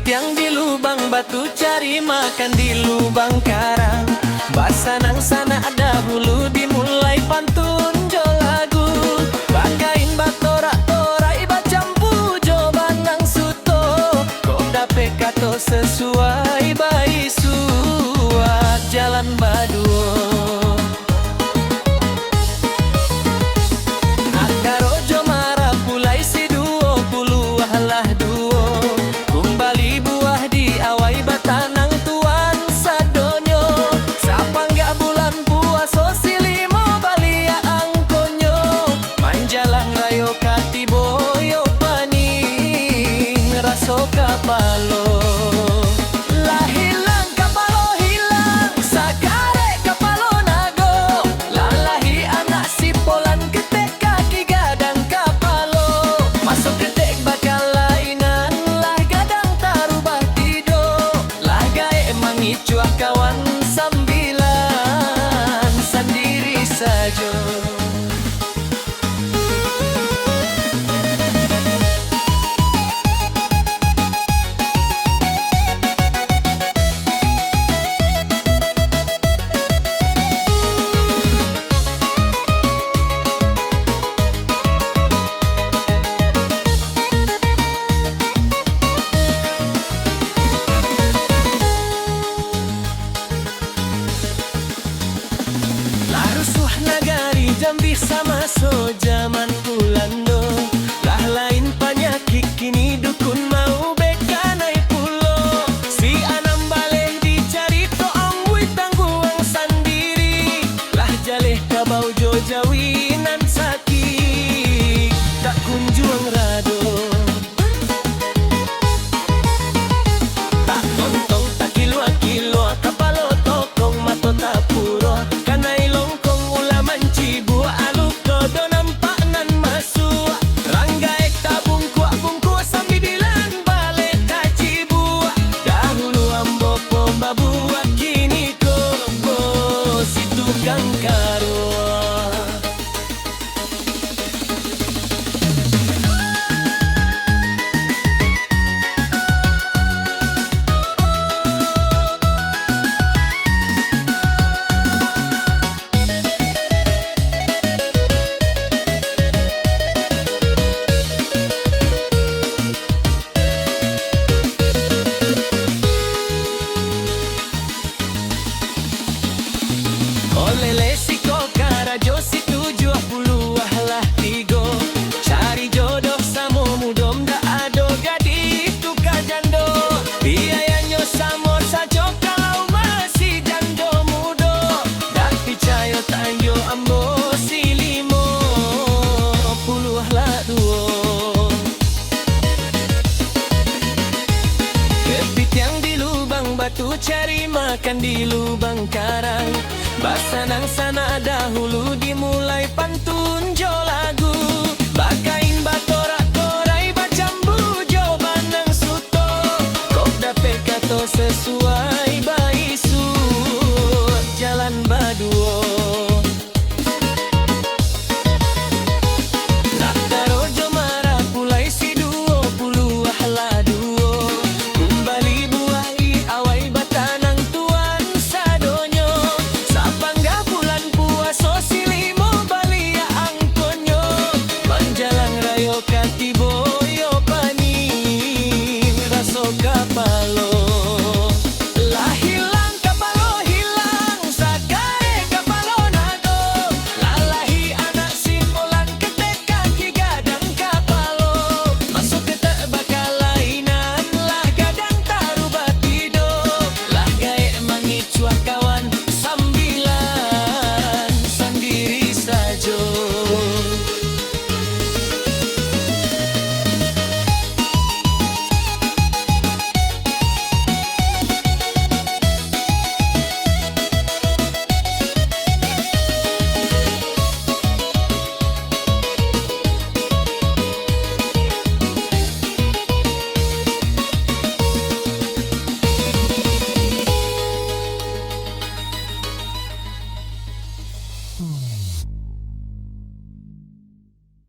Kepitiang di lubang batu, cari makan di lubang karang. Basanang sana ada hulu, dimulai pantun jo lagu. Bakain batora-tora iba campu jo banang suto. Kok dape kato sesuai bayi suat jalan baduo. Kapalo lahilang, kapalo hilang, sagare kapalo nago. Lalahi anak sipolan, ketek kaki gadang kapalo. Masuk ketek bakal lainan, lah gadang tarubah tido. Lah gae mangicua kawan sambilan, sendiri saja. Jambi sama so zaman pulando. Lah lain penyakit kini dukun mau bekanai pulo. Si anam baleh dicari toong wit tangguang sendiri. Lah jaleh kabau jo jawinan sakit tak kunjung rado. Tak tontong tak kilo-kilo, kapalo tokong mato tapuro. Kanay longkong ulaman cibu aluk dodo nampak nan masu. Rangga ek tabung kuak sambil dilan balik kacibu. Dahulu ambo pembabuat, kini kombo si tukang karo. Olele siko karajo si 70 lah tigo. Cari jodoh samo mudom da ado gadi tu kajando. Biayanya samo sajo kalau masih jando mudo. Dak picayo tanyo ambo si 50 lah duo. Kepitiang di lubang batu, cari makan di lubang karang. Basanang sana dahulu, dimulai pantun jo lagu. Bakain batora-tora iba cambu jo banang suto. Kok dape kato sesuai bayi suat jalan baduo. Nak daro jo marah pulai si 20 lah duo. Kembali buahi awai batanang tuan sadonyo. Sapangga bulan puaso silimo balia angkonyo. Manjalang rayo katibo yo panin raso kapalo. Lah hilang kapalo hilang, sagare kapalo nago. Lalahi anak simpolan, ketek kaki gadang kapalo. Masuk ketek bakal lainan, lah gadang tarubah tido. Lah gae mangicua kawan sambilan, sendiri sajo. Hmm.